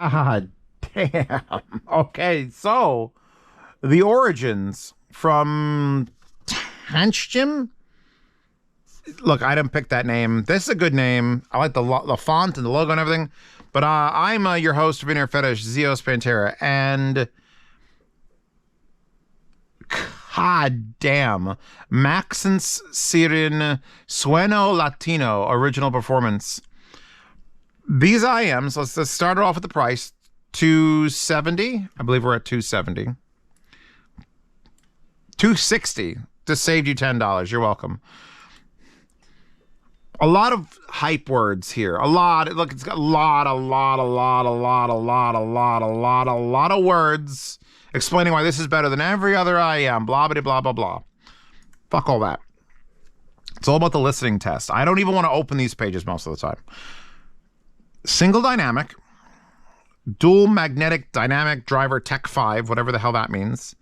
Ah, damn. Okay, so the origins from Tanchjim. Look, I didn't pick that name. This is a good name. I like the font and the logo and everything. But I'm your host of In Ear Fetish, Zeos Pantera, and god damn, Maxence Sirin Sueno Latino original performance. These IEMs, let's start it off with the price. $270. I believe we're at $270. $260. Just saved you $10. You're welcome. A lot of hype words here. A lot. Look, it's got a lot of words explaining why this is better than every other IEM. Blah, blah, blah, blah, blah. Fuck all that. It's all about the listening test. I don't even want to open these pages most of the time. Single dynamic, dual magnetic dynamic driver Tech 5, whatever the hell that means,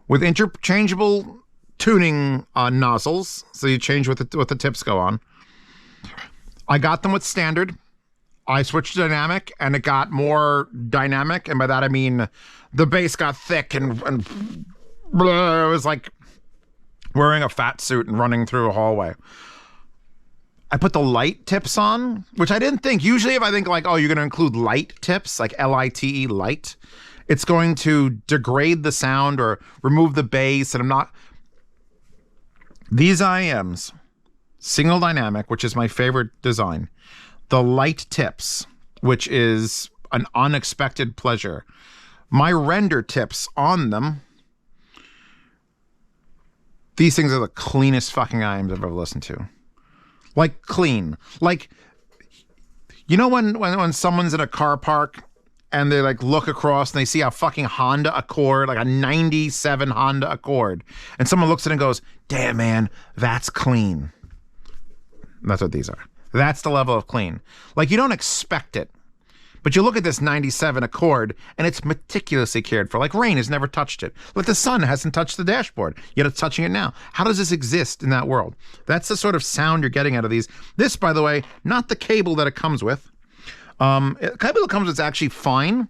with interchangeable tuning nozzles, so you change what the tips go on. I got them with standard. I switched to dynamic, and it got more dynamic, and by that I mean the bass got thick and blah, it was like wearing a fat suit and running through a hallway. I put the light tips on, which I didn't think. Usually if I think like, oh, you're going to include light tips, like L-I-T-E, light, it's going to degrade the sound or remove the bass, and I'm not. These IEMs, single dynamic, which is my favorite design, the light tips, which is an unexpected pleasure. My render tips on them, these things are the cleanest fucking IEMs I've ever listened to. Like clean. Like, you know when someone's in a car park and they like look across and they see a fucking Honda Accord, like a 97 Honda Accord, and someone looks at it and goes, damn man, that's clean. That's what these are. That's the level of clean. Like, you don't expect it, but you look at this 97 Accord and it's meticulously cared for. Like, rain has never touched it. Like, the sun hasn't touched the dashboard, yet it's touching it now. How does this exist in that world? That's the sort of sound you're getting out of these. This, by the way, not the cable that it comes with. The cable that comes with is actually fine,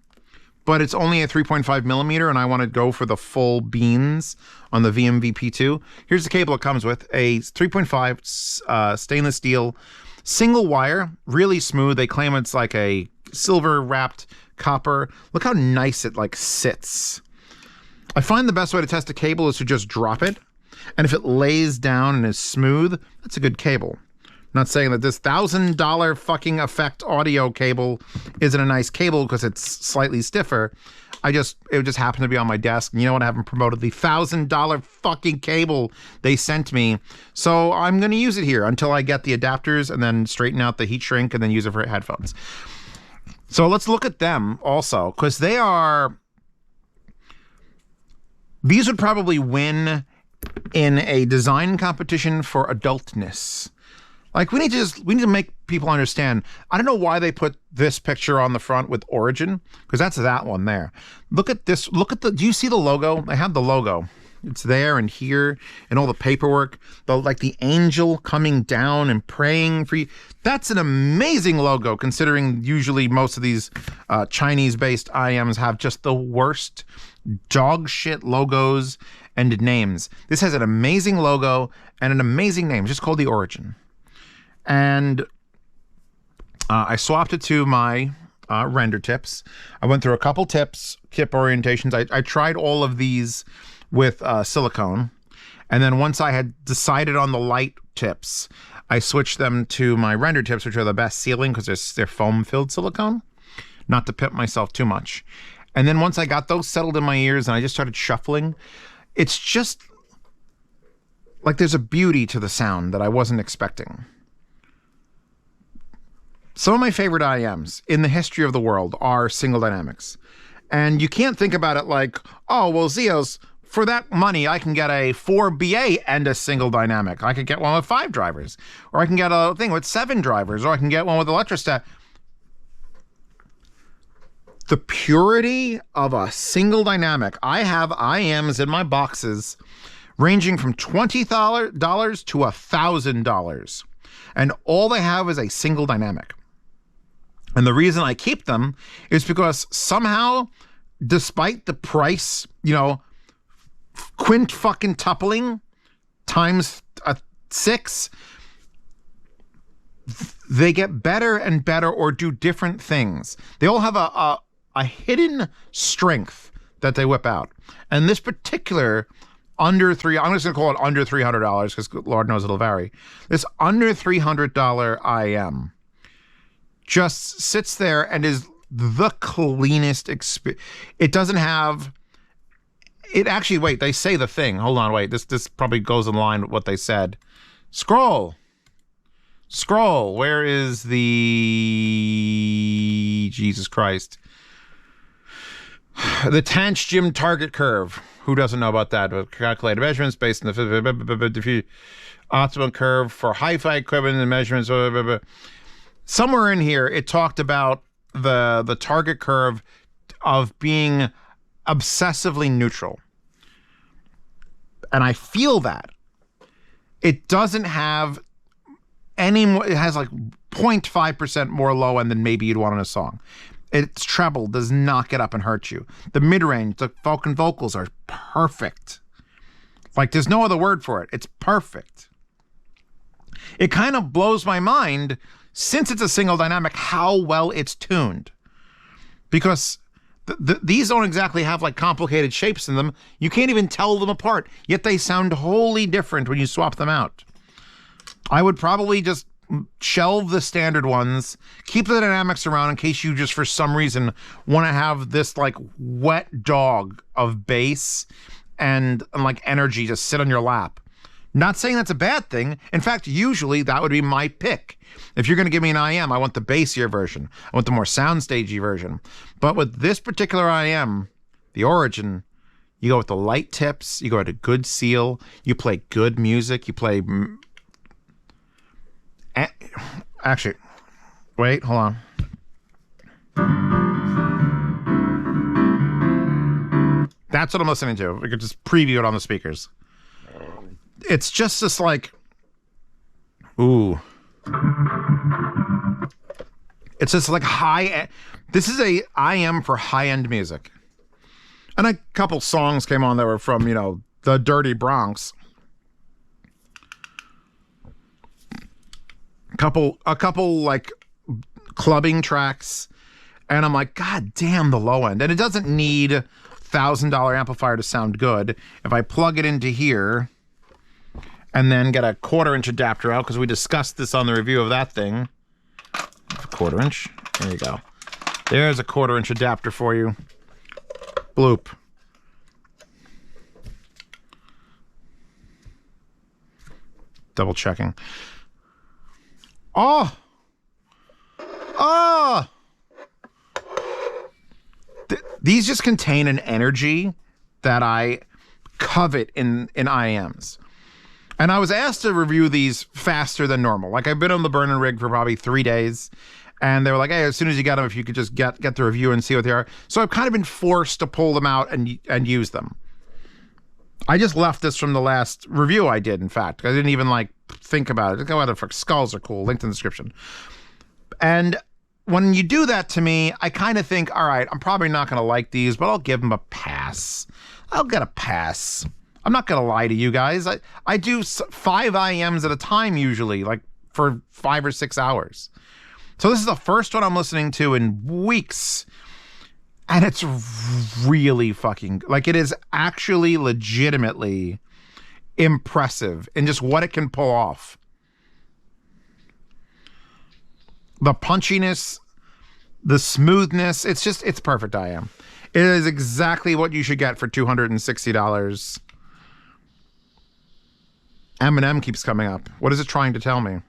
but it's only a 3.5 millimeter, and I want to go for the full beans on the VMVP2. Here's the cable it comes with, a 3.5 stainless steel, single wire, really smooth. They claim it's like a silver wrapped copper. Look how nice it like sits. I find the best way to test a cable is to just drop it, and if it lays down and is smooth, that's a good cable. I'm not saying that this $1,000 fucking effect audio cable isn't a nice cable because it's slightly stiffer. It just happened to be on my desk, and you know what? I haven't promoted the $1,000 fucking cable they sent me, so I'm going to use it here until I get the adapters and then straighten out the heat shrink and then use it for headphones. So let's look at them also, because these would probably win in a design competition for adultness. Like, we need to make people understand. I don't know why they put this picture on the front with Origin, because that's that one there. Look at this. Do you see the logo? I have the logo. It's there and here and all the paperwork. Like the angel coming down and praying for you. That's an amazing logo, considering usually most of these Chinese-based IEMs have just the worst dog shit logos and names. This has an amazing logo and an amazing name, just called the Origin. And I swapped it to my render tips. I went through a couple tip orientations. I tried all of these with silicone. And then once I had decided on the light tips, I switched them to my render tips, which are the best sealing because they're foam-filled silicone. Not to pimp myself too much. And then once I got those settled in my ears and I just started shuffling, it's just like there's a beauty to the sound that I wasn't expecting. Some of my favorite IEMs in the history of the world are single dynamics. And you can't think about it like, oh, well, Zeos, for that money, I can get a 4BA and a single dynamic. I could get one with 5 drivers. Or I can get a thing with 7 drivers. Or I can get one with electrostat. The purity of a single dynamic. I have IEMs in my boxes ranging from $20 to $1,000. And all they have is a single dynamic. And the reason I keep them is because somehow, despite the price, quint fucking tupling times 6, they get better and better or do different things. They all have a hidden strength that they whip out. And this particular I'm just going to call it under $300 because Lord knows it'll vary. This under $300 IEM just sits there and is the cleanest experience. It doesn't have... It actually, wait, they say the thing. Hold on, wait. This probably goes in line with what they said. Scroll. Where is the... Jesus Christ. The Tanchjim target curve. Who doesn't know about that? Calculated measurements based on the optimum curve for hi-fi equipment and measurements. Somewhere in here, it talked about the target curve of being obsessively neutral. And I feel that. It doesn't have any more, it has like 0.5% more low end than maybe you'd want in a song. Its treble does not get up and hurt you. The mid-range, the Vulcan vocals are perfect. Like, there's no other word for it. It's perfect. It kind of blows my mind, since it's a single dynamic, how well it's tuned. Because these don't exactly have, like, complicated shapes in them. You can't even tell them apart. Yet they sound wholly different when you swap them out. I would probably just shelve the standard ones, keep the dynamics around in case you just for some reason want to have this like wet dog of bass and like energy just sit on your lap. Not saying that's a bad thing. In fact, usually that would be my pick. If you're going to give me an IEM, I want the bassier version. I want the more soundstagey version. But with this particular IEM, the Origin, you go with the light tips, you go with a good seal, you play good music, you play... Actually, wait, hold on. That's what I'm listening to. We could just preview it on the speakers. It's just this like, ooh. It's just like high. This is a IEM for high-end music. And a couple songs came on that were from, the Dirty Bronx. A couple like clubbing tracks, and I'm like, God damn, the low end. And it doesn't need $1,000 amplifier to sound good. If I plug it into here and then get a 1/4-inch adapter out, because we discussed this on the review of that thing. 1/4-inch. There you go. There's a 1/4-inch adapter for you. Bloop. Double checking. Oh! These just contain an energy that I covet in IEMs. And I was asked to review these faster than normal. Like, I've been on the burn and rig for probably 3 days. And they were like, hey, as soon as you get them, if you could just get the review and see what they are. So I've kind of been forced to pull them out and use them. I just left this from the last review I did, in fact. I didn't even, think about it. Go out for skulls are cool. Linked in the description. And when you do that to me, I kind of think, all right, I'm probably not going to like these, but I'll give them a pass. I'll get a pass. I'm not going to lie to you guys. I do 5 IEMs at a time usually, like for 5 or 6 hours. So this is the first one I'm listening to in weeks. And it's really fucking, it is actually legitimately impressive in just what it can pull off. The punchiness, the smoothness, it's perfect, IEM. It is exactly what you should get for $260. Eminem keeps coming up. What is it trying to tell me?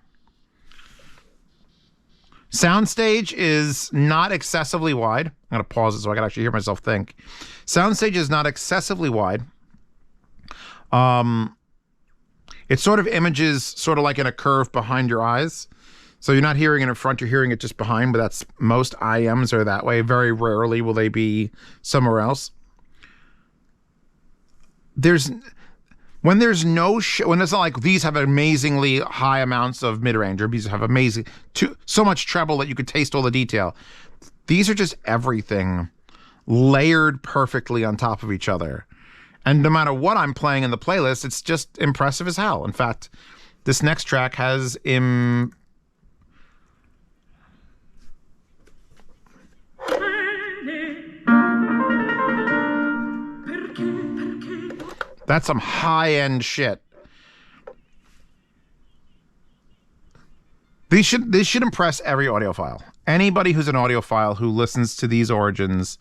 Soundstage is not excessively wide. I'm going to pause it so I can actually hear myself think. Soundstage is not excessively wide. It sort of images sort of like in a curve behind your eyes. So you're not hearing it in front, you're hearing it just behind, but that's most IEMs are that way. Very rarely will they be somewhere else. When there's no when it's not like these have amazingly high amounts of mid-range, or these have so much treble that you could taste all the detail. These are just everything layered perfectly on top of each other. And no matter what I'm playing in the playlist, it's just impressive as hell. In fact, this next track has that's some high-end shit. These should impress every audiophile. Anybody who's an audiophile who listens to these origins,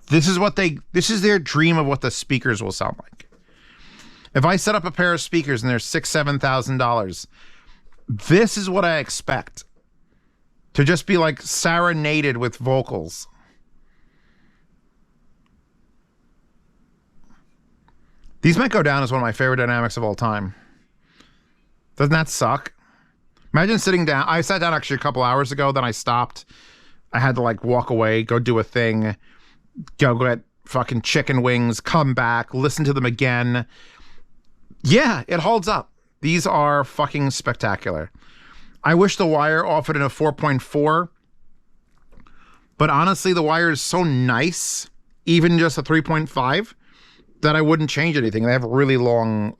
this is their dream of what the speakers will sound like. If I set up a pair of speakers and they're $6,000-$7,000, this is what I expect. To just be like serenaded with vocals. These might go down as one of my favorite dynamics of all time. Doesn't that suck? Imagine sitting down. I sat down actually a couple hours ago, then I stopped. I had to like walk away, go do a thing, go get fucking chicken wings, come back, listen to them again. Yeah, it holds up. These are fucking spectacular. I wish the Wire offered in a 4.4, but honestly, the Wire is so nice, even just a 3.5, that I wouldn't change anything. They have really long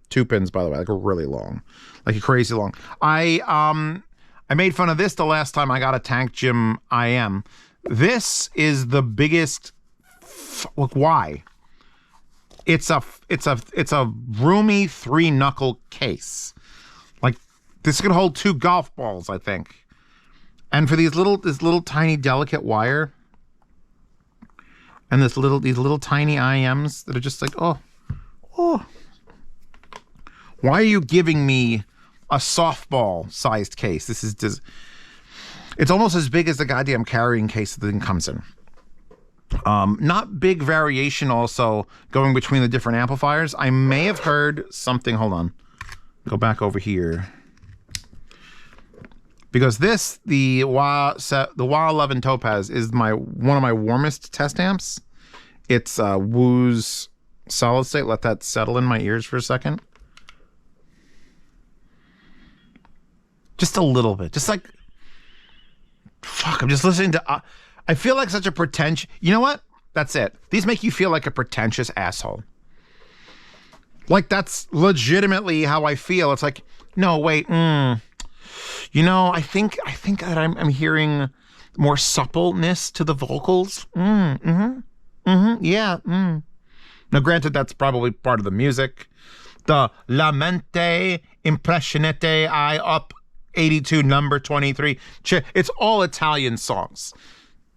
2 pins, by the way, like really long, like crazy long. I made fun of this the last time I got a Tanchjim IEM. This is the biggest. Look, why? It's a roomy 3-knuckle case. Like this could hold 2 golf balls, I think. And for this little tiny delicate wire. And these little tiny IEMs that are just like, oh. Why are you giving me a softball-sized case? It's almost as big as the goddamn carrying case that the thing comes in. Not big variation also going between the different amplifiers. I may have heard something, hold on. Go back over here. Because the Wah 11 Topaz is one of my warmest test amps. It's Woo's solid state. Let that settle in my ears for a second. Just a little bit. Just like, fuck, I'm just listening to, I feel like such a pretentious, you know what? That's it. These make you feel like a pretentious asshole. Like that's legitimately how I feel. It's like, no, wait, you know, I think that I'm hearing more suppleness to the vocals. Yeah. Now, granted, that's probably part of the music. The La Mente Impressionete I Up 82 number 23. It's all Italian songs.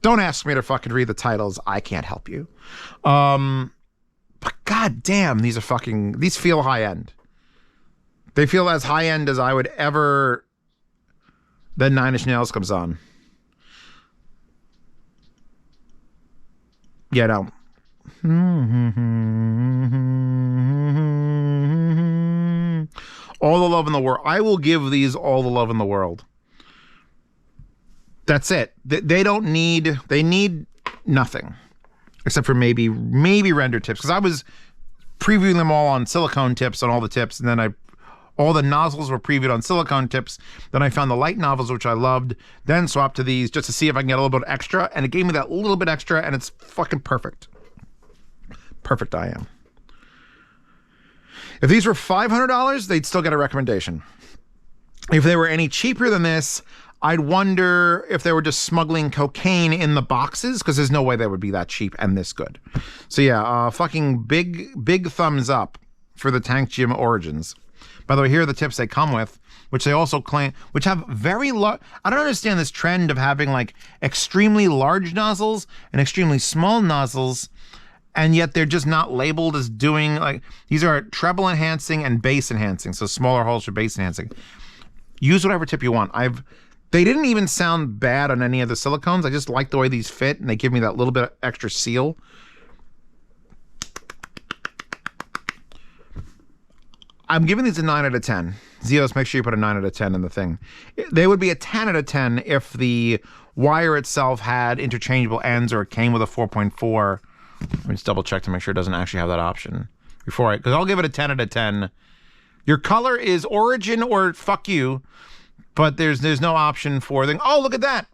Don't ask me to fucking read the titles. I can't help you. But goddamn, these feel high end. They feel as high end as I would ever. Then 9 Inch Nails comes on. Yeah, no. All the love in the world. I will give these all the love in the world. That's it. They need nothing. Except for maybe render tips. Because I was previewing them all on silicone tips on all the tips. And then all the nozzles were previewed on silicone tips. Then I found the light nozzles, which I loved. Then swapped to these just to see if I can get a little bit extra. And it gave me that little bit extra, and it's fucking perfect. Perfect I am. If these were $500, they'd still get a recommendation. If they were any cheaper than this, I'd wonder if they were just smuggling cocaine in the boxes, because there's no way they would be that cheap and this good. So yeah, fucking big thumbs up for the Tanchjim Origins. By the way, here are the tips they come with, which they also claim, which have very large. I don't understand this trend of having like extremely large nozzles and extremely small nozzles, and yet they're just not labeled as doing like, these are treble enhancing and bass enhancing. So smaller holes for bass enhancing. Use whatever tip you want. They didn't even sound bad on any of the silicones. I just like the way these fit, and they give me that little bit of extra seal. I'm giving these a 9 out of 10. Zeos, make sure you put a 9 out of 10 in the thing. They would be a 10 out of 10 if the wire itself had interchangeable ends or it came with a 4.4. Let me just double check to make sure it doesn't actually have that option. because I'll give it a 10 out of 10. Your color is origin or fuck you, but there's no option for the. Oh, look at that!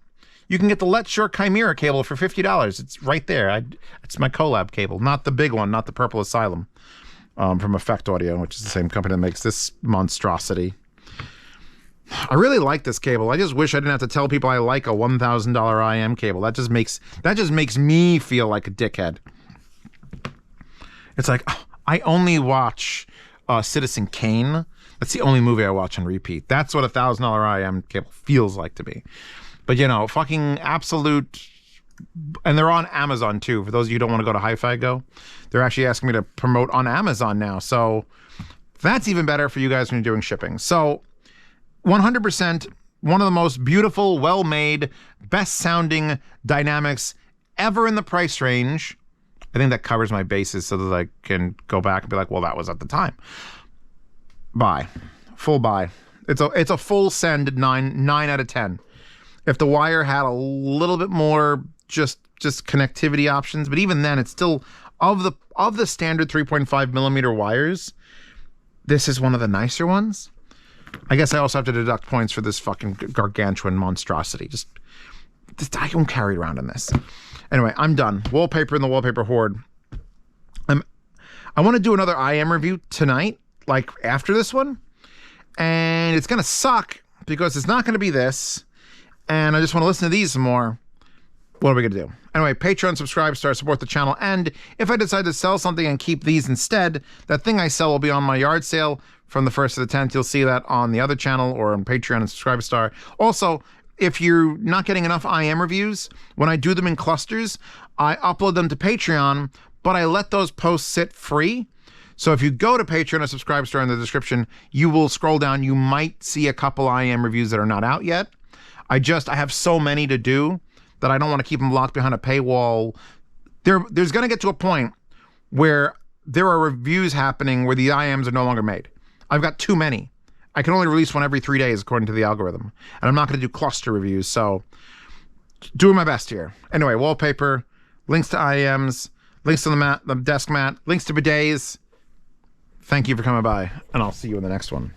You can get the Let's Shore Chimera cable for $50. It's right there. It's my collab cable, not the big one, not the Purple Asylum from Effect Audio, which is the same company that makes this monstrosity. I really like this cable. I just wish I didn't have to tell people I like a $1,000 IEM cable. That just makes me feel like a dickhead. It's like, oh, I only watch Citizen Kane. That's the only movie I watch on repeat. That's what a $1,000 IEM cable feels like to me. But, you know, fucking absolute... And they're on Amazon, too. For those of you who don't want to go to Hi-Fi Go, they're actually asking me to promote on Amazon now. So that's even better for you guys when you're doing shipping. So 100%, one of the most beautiful, well-made, best-sounding dynamics ever in the price range. I think that covers my bases so that I can go back and be like, well, that was at the time. Buy. Full buy. It's a full send 9 out of 10. If the wire had a little bit more just connectivity options, but even then, it's still of the standard 3.5 millimeter wires. This is one of the nicer ones. I guess I also have to deduct points for this fucking gargantuan monstrosity. Just I don't carry it around in this. Anyway, I'm done. Wallpaper in the wallpaper hoard. I want to do another IEM review tonight, like after this one, and it's gonna suck because it's not gonna be this. And I just want to listen to these some more. What are we going to do? Anyway, Patreon, subscribe, start, support the channel. And if I decide to sell something and keep these instead, that thing I sell will be on my yard sale from the 1st to the 10th. You'll see that on the other channel or on Patreon and Subscribe Star. Also, if you're not getting enough IEM reviews, when I do them in clusters, I upload them to Patreon, but I let those posts sit free. So if you go to Patreon or Subscribe Star in the description, you will scroll down. You might see a couple IEM reviews that are not out yet. I have so many to do that I don't want to keep them locked behind a paywall. There's going to get to a point where there are reviews happening where the IEMs are no longer made. I've got too many. I can only release one every 3 days according to the algorithm. And I'm not going to do cluster reviews, so doing my best here. Anyway, wallpaper, links to IEMs, links to the desk mat, links to bidets. Thank you for coming by, and I'll see you in the next one.